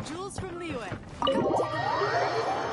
Jules from Liyue. Come take a look.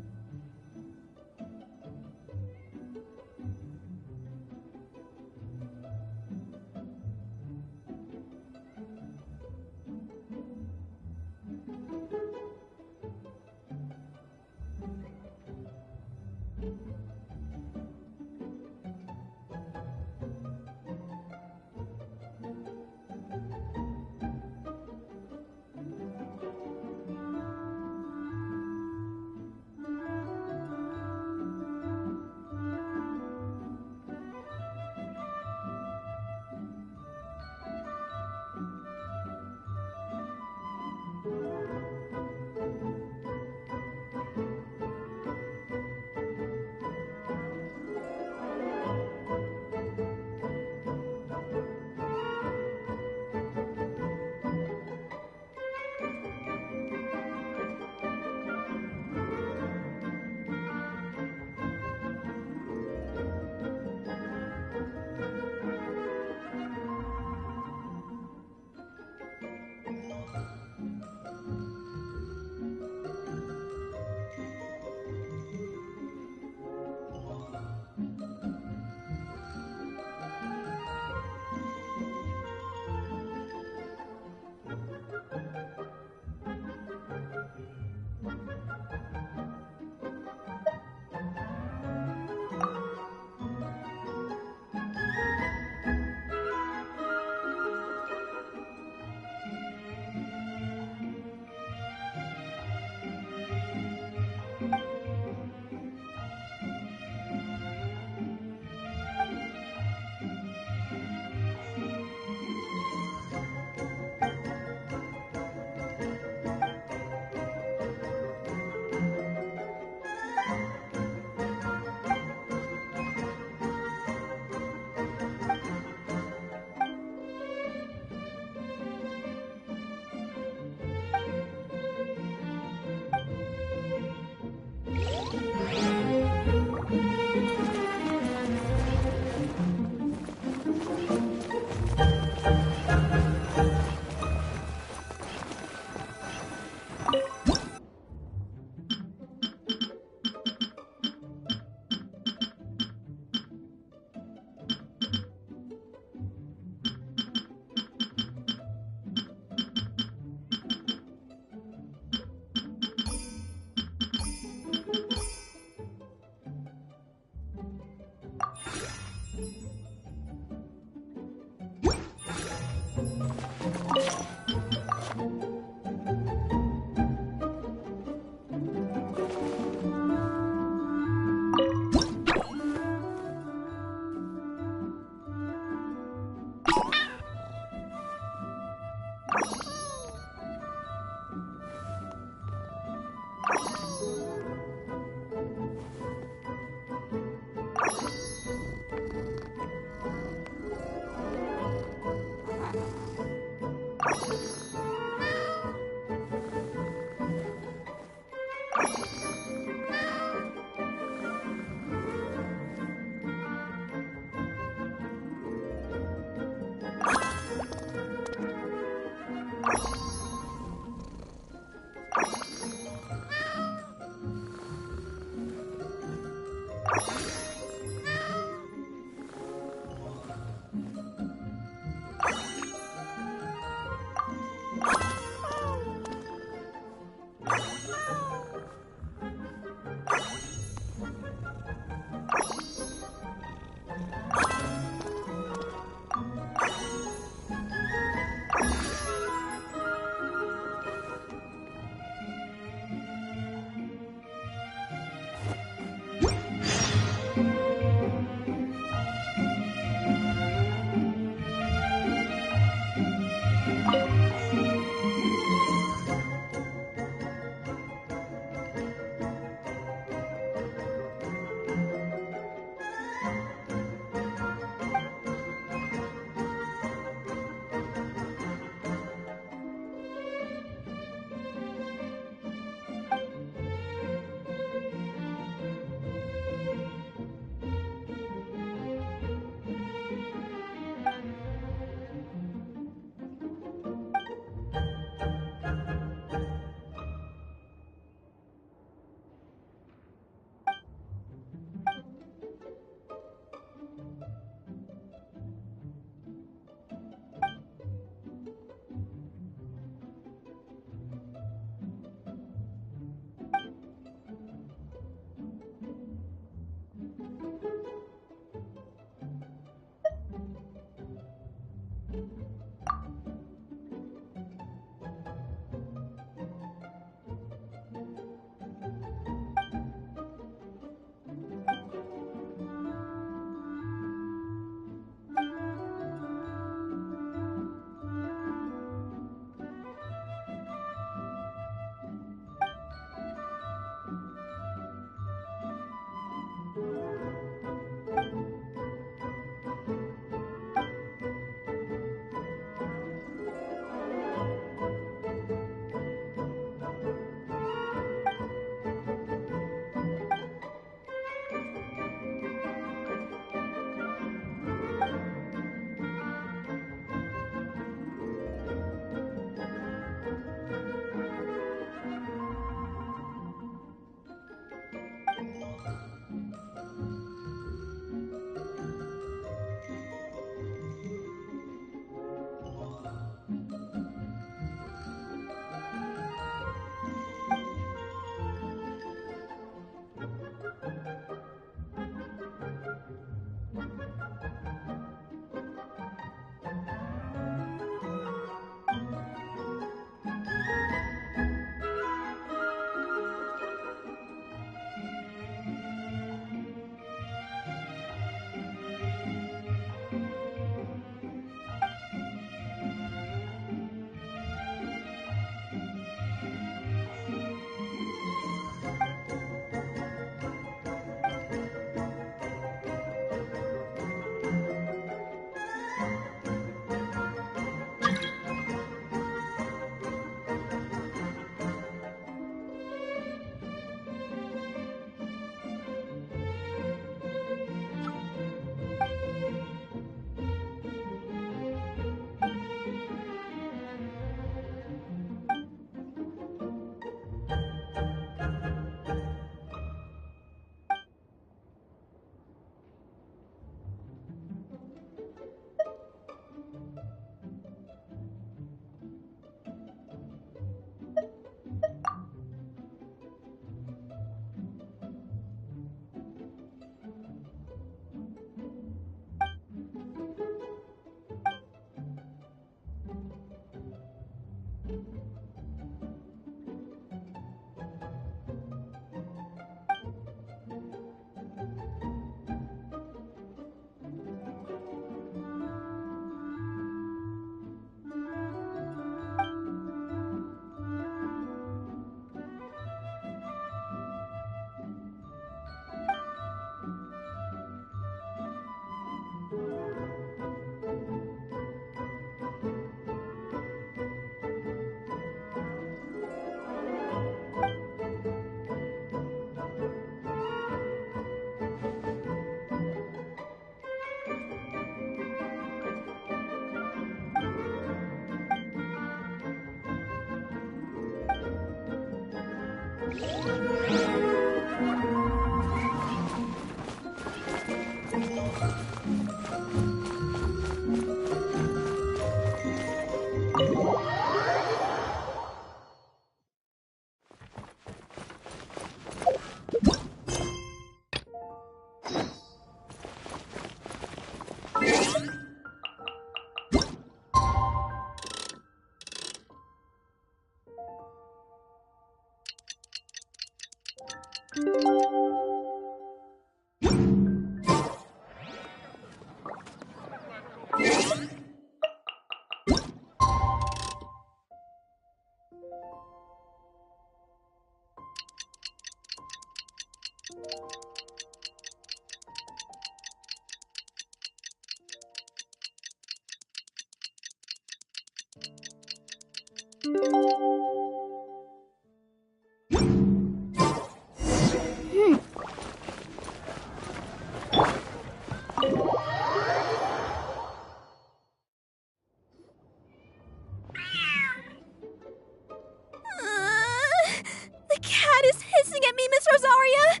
The cat is hissing at me, Miss Rosaria!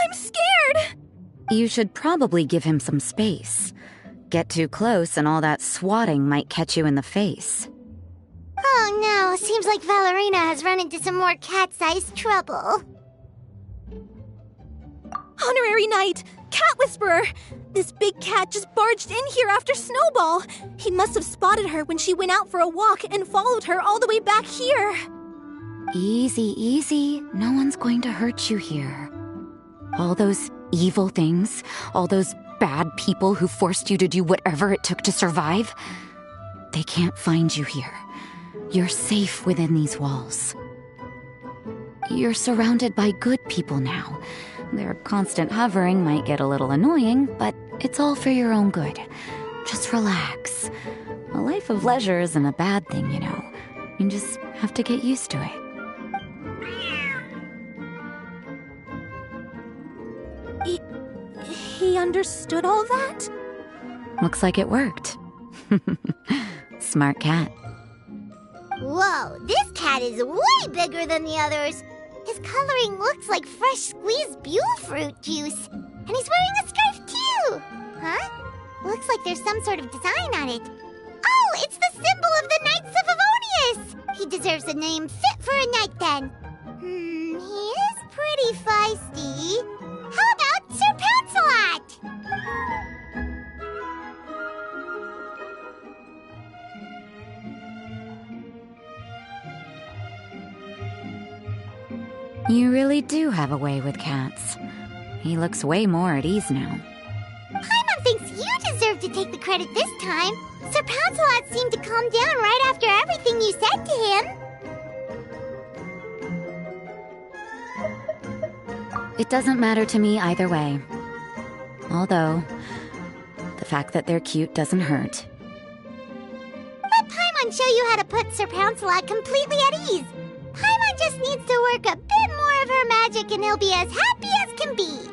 I'm scared! You should probably give him some space. Get too close and all that swatting might catch you in the face. Oh no, seems like Valerina has run into some more cat-sized trouble. Honorary Knight! Cat Whisperer! This big cat just barged in here after Snowball! He must have spotted her when she went out for a walk and followed her all the way back here! Easy, easy. No one's going to hurt you here. All those evil things, all those bad people who forced you to do whatever it took to survive, they can't find you here. You're safe within these walls. You're surrounded by good people now. Their constant hovering might get a little annoying, but it's all for your own good. Just relax. A life of leisure isn't a bad thing, you know. You just have to get used to it. He understood all that? Looks like it worked. Smart cat. Whoa, this cat is way bigger than the others. His coloring looks like fresh squeezed Buell fruit juice. And he's wearing a scarf too! Huh? Looks like there's some sort of design on it. Oh, it's the symbol of the Knights of Favonius! He deserves a name fit for a knight then. He is pretty feisty. How about Sir Pouncelot? You really do have a way with cats. He looks way more at ease now. Paimon thinks you deserve to take the credit this time. Sir Pouncelot seemed to calm down right after everything you said to him. It doesn't matter to me either way. Although, the fact that they're cute doesn't hurt. Let Paimon show you how to put Sir Pouncelot completely at ease. Paimon just needs to work a bit more of her magic and he'll be as happy as can be.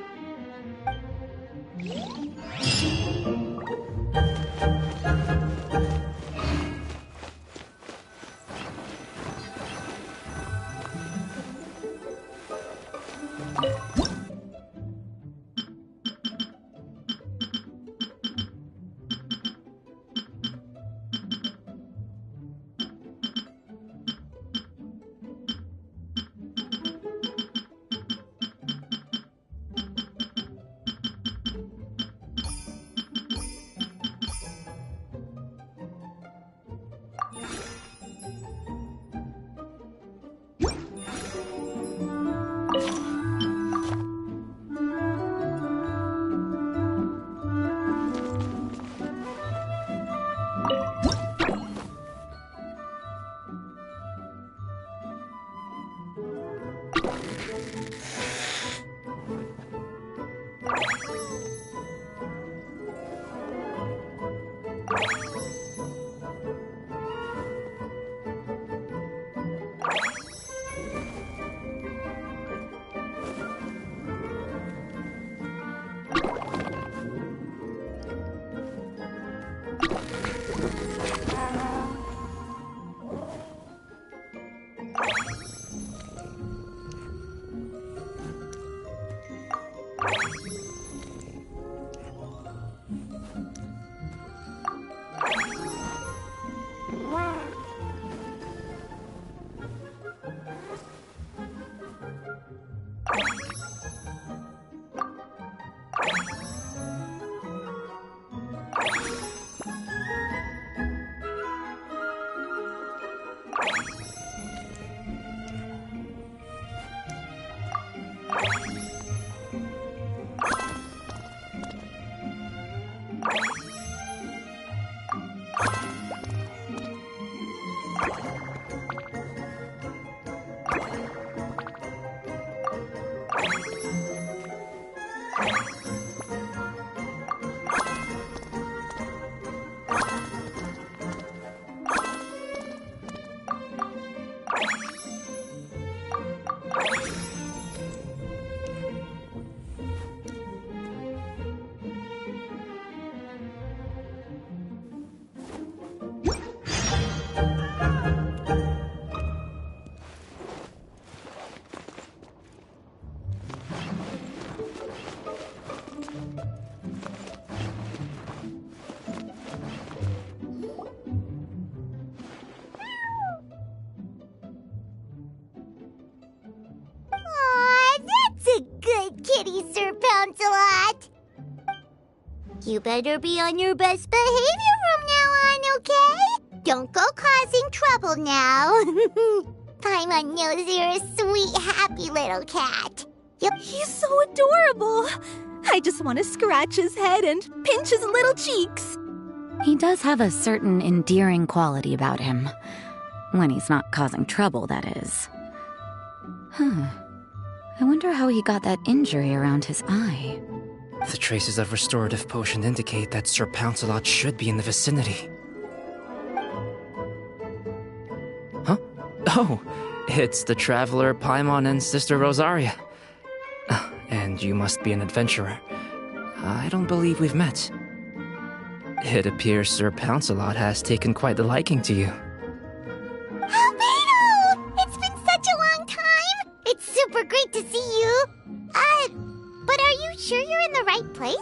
Kitty, Sir Pouncelot. You better be on your best behavior from now on, okay? Don't go causing trouble now. Paimon knows you're a sweet, happy little cat. He's so adorable. I just want to scratch his head and pinch his little cheeks. He does have a certain endearing quality about him. When he's not causing trouble, that is. I wonder how he got that injury around his eye. The traces of restorative potion indicate that Sir Pouncelot should be in the vicinity. Huh? Oh, it's the traveler Paimon and Sister Rosaria. And you must be an adventurer. I don't believe we've met. It appears Sir Pouncelot has taken quite the liking to you. Albedo! It's been such a long time! It's super great to see you! But are you sure you're in the right place?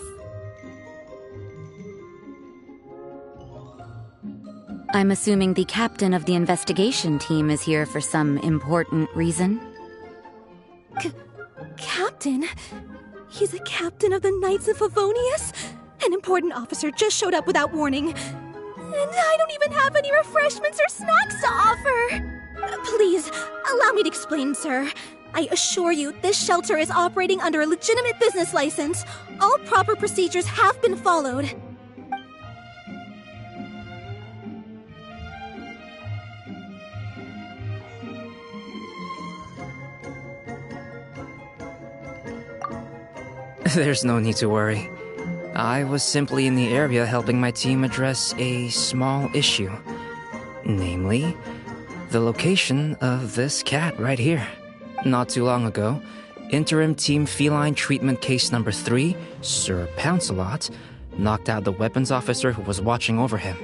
I'm assuming the captain of the investigation team is here for some important reason? Captain? He's a captain of the Knights of Favonius? An important officer just showed up without warning. And I don't even have any refreshments or snacks to offer! Please, allow me to explain, sir. I assure you, this shelter is operating under a legitimate business license. All proper procedures have been followed. There's no need to worry. I was simply in the area helping my team address a small issue. Namely, the location of this cat right here. Not too long ago, Interim Team Feline Treatment Case Number 3, Sir Pouncelot, knocked out the weapons officer who was watching over him.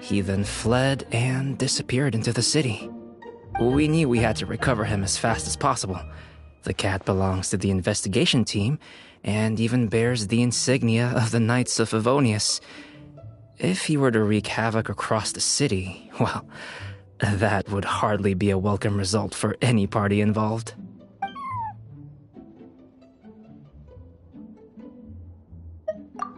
He then fled and disappeared into the city. We knew we had to recover him as fast as possible. The cat belongs to the investigation team and even bears the insignia of the Knights of Favonius. If he were to wreak havoc across the city, well, that would hardly be a welcome result for any party involved.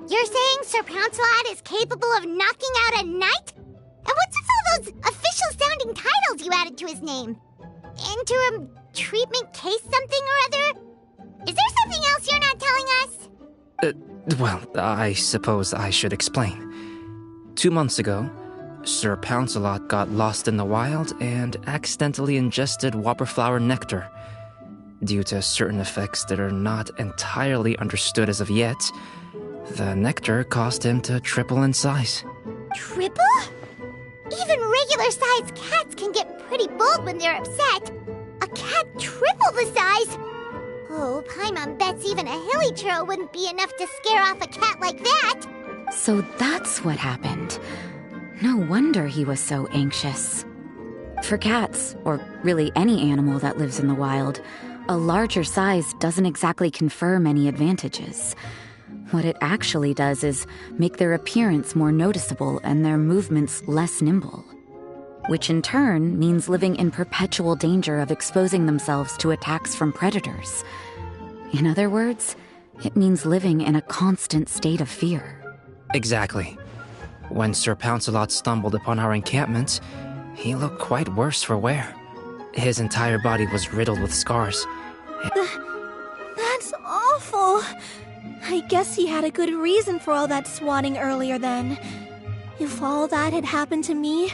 You're saying Sir Pouncelot is capable of knocking out a knight? And what's with all those official-sounding titles you added to his name? Interim treatment case something or other? Is there something else you're not telling us? Well, I suppose I should explain. 2 months ago, Sir Pouncelot got lost in the wild and accidentally ingested whopperflower nectar. Due to certain effects that are not entirely understood as of yet, the nectar caused him to triple in size. Triple? Even regular-sized cats can get pretty bold when they're upset. A cat triple the size? Oh, Paimon bets even a hilly churl wouldn't be enough to scare off a cat like that. So that's what happened. No wonder he was so anxious. For cats, or really any animal that lives in the wild, a larger size doesn't exactly confer many advantages. What it actually does is make their appearance more noticeable and their movements less nimble, which in turn means living in perpetual danger of exposing themselves to attacks from predators. In other words, it means living in a constant state of fear. Exactly. When Sir Pouncelot stumbled upon our encampment, he looked quite worse for wear. His entire body was riddled with scars. That's awful. I guess he had a good reason for all that swatting earlier then. If all that had happened to me,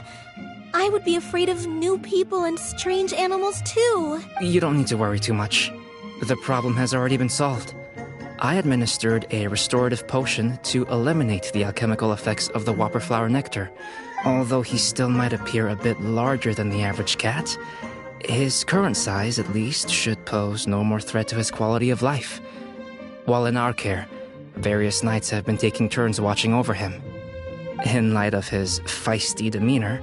I would be afraid of new people and strange animals too. You don't need to worry too much. The problem has already been solved. I administered a restorative potion to eliminate the alchemical effects of the whopper flower nectar. Although he still might appear a bit larger than the average cat, his current size, at least, should pose no more threat to his quality of life. While in our care, various knights have been taking turns watching over him. In light of his feisty demeanor,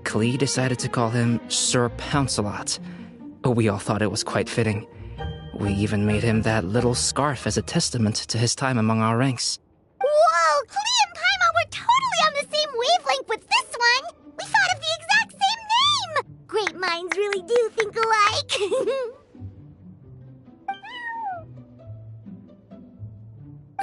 Klee decided to call him Sir Pouncelot. We all thought it was quite fitting. We even made him that little scarf as a testament to his time among our ranks. Whoa! Klee and Paimon were totally on the same wavelength with this one! We thought of the exact same name! Great minds really do think alike!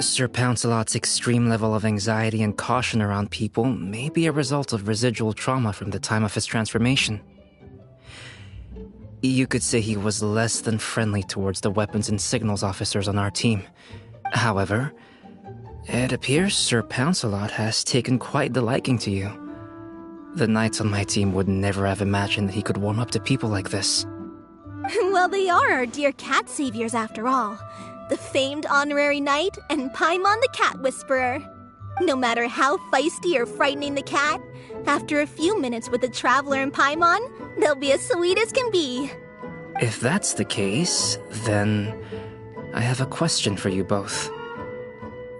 Sir Pouncelot's extreme level of anxiety and caution around people may be a result of residual trauma from the time of his transformation. You could say he was less than friendly towards the weapons and signals officers on our team. However, it appears Sir Pouncelot has taken quite the liking to you. The knights on my team would never have imagined that he could warm up to people like this. Well, they are our dear cat saviors after all. The famed honorary knight and Paimon the cat whisperer. No matter how feisty or frightening the cat, after a few minutes with the traveler and Paimon, they'll be as sweet as can be. If that's the case, then I have a question for you both.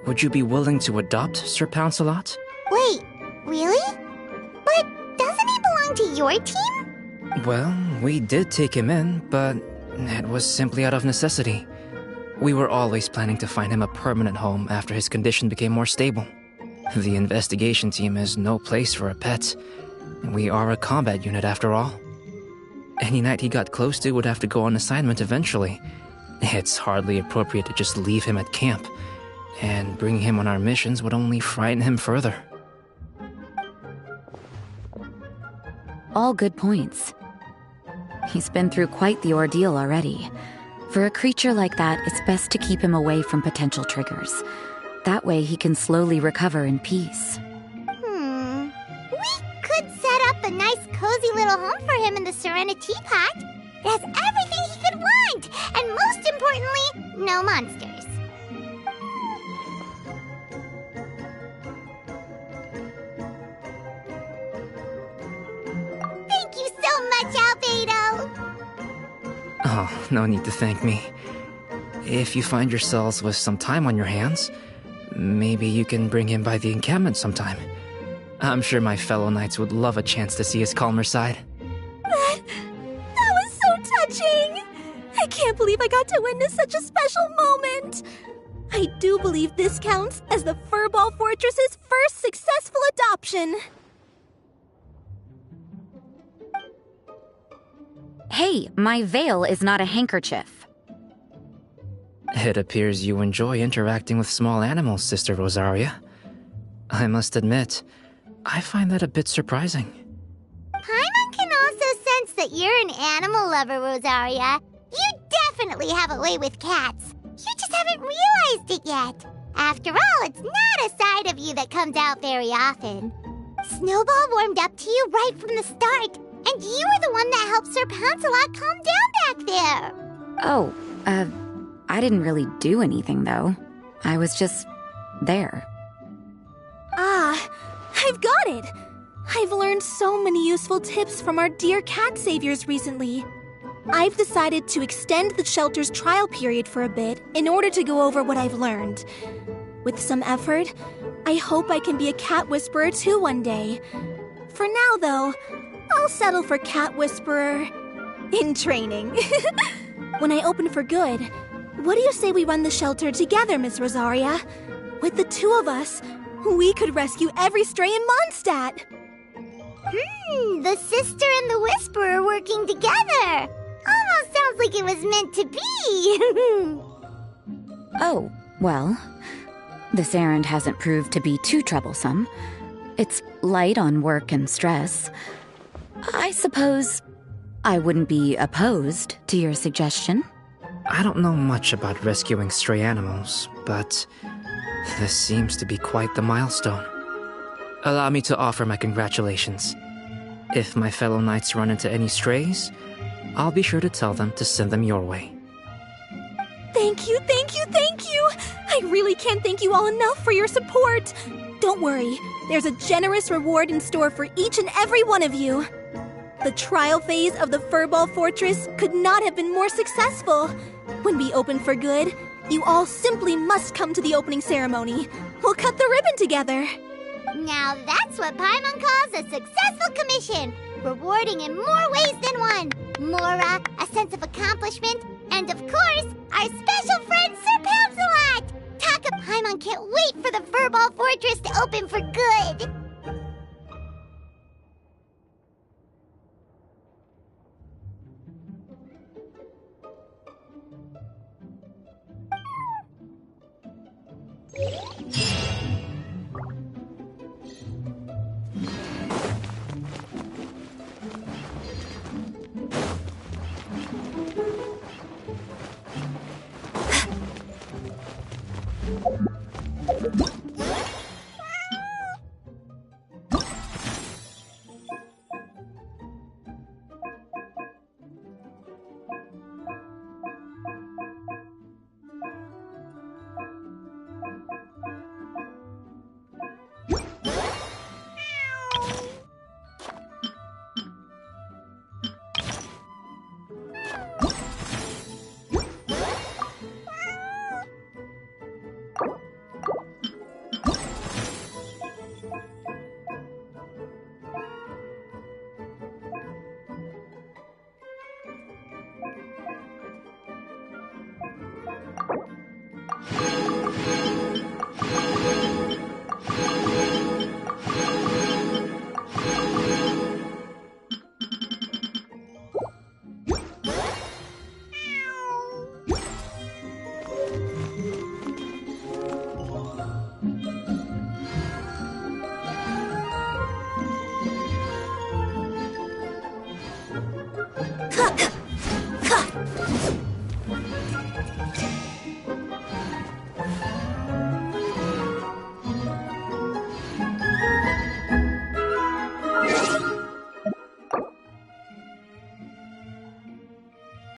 Would you be willing to adopt Sir Pouncelot? Wait, really? But doesn't he belong to your team? Well, we did take him in, but it was simply out of necessity. We were always planning to find him a permanent home after his condition became more stable. The investigation team is no place for a pet. We are a combat unit after all. Any knight he got close to would have to go on assignment eventually. It's hardly appropriate to just leave him at camp, and bringing him on our missions would only frighten him further. All good points. He's been through quite the ordeal already. For a creature like that, it's best to keep him away from potential triggers. That way he can slowly recover in peace. We could set up a nice cozy little home for him in the Serenity Pact. It has everything he could want, and most importantly, no monsters. Thank you so much, Albedo! Oh, no need to thank me. If you find yourselves with some time on your hands, maybe you can bring him by the encampment sometime. I'm sure my fellow knights would love a chance to see his calmer side. That was so touching! I can't believe I got to witness such a special moment! I do believe this counts as the Furball Fortress's first successful adoption. Hey, my veil is not a handkerchief. It appears you enjoy interacting with small animals, Sister Rosaria. I must admit, I find that a bit surprising. Paimon can also sense that you're an animal lover, Rosaria. You definitely have a way with cats. You just haven't realized it yet. After all, it's not a side of you that comes out very often. Snowball warmed up to you right from the start, and you were the one that helped Sir Pouncelot calm down back there. Oh, I didn't really do anything, though. I was just there. Ah, I've got it! I've learned so many useful tips from our dear cat saviors recently. I've decided to extend the shelter's trial period for a bit in order to go over what I've learned. With some effort, I hope I can be a cat whisperer too one day. For now, though, I'll settle for cat whisperer in training. when I open for good, what do you say we run the shelter together, Miss Rosaria? With the two of us, we could rescue every stray in Mondstadt. The sister and the whisperer working together. Almost sounds like it was meant to be. Oh, well, this errand hasn't proved to be too troublesome. It's light on work and stress. I suppose I wouldn't be opposed to your suggestion. I don't know much about rescuing stray animals, but this seems to be quite the milestone. Allow me to offer my congratulations. If my fellow knights run into any strays, I'll be sure to tell them to send them your way. Thank you, thank you, thank you! I really can't thank you all enough for your support. Don't worry, there's a generous reward in store for each and every one of you. The trial phase of the Furball Fortress could not have been more successful. When we open for good, you all simply must come to the opening ceremony. We'll cut the ribbon together. Now that's what Paimon calls a successful commission. Rewarding in more ways than one. Mora, a sense of accomplishment, and of course, our special friend Sir Pouncelot! Taka Paimon can't wait for the Furball Fortress to open for good!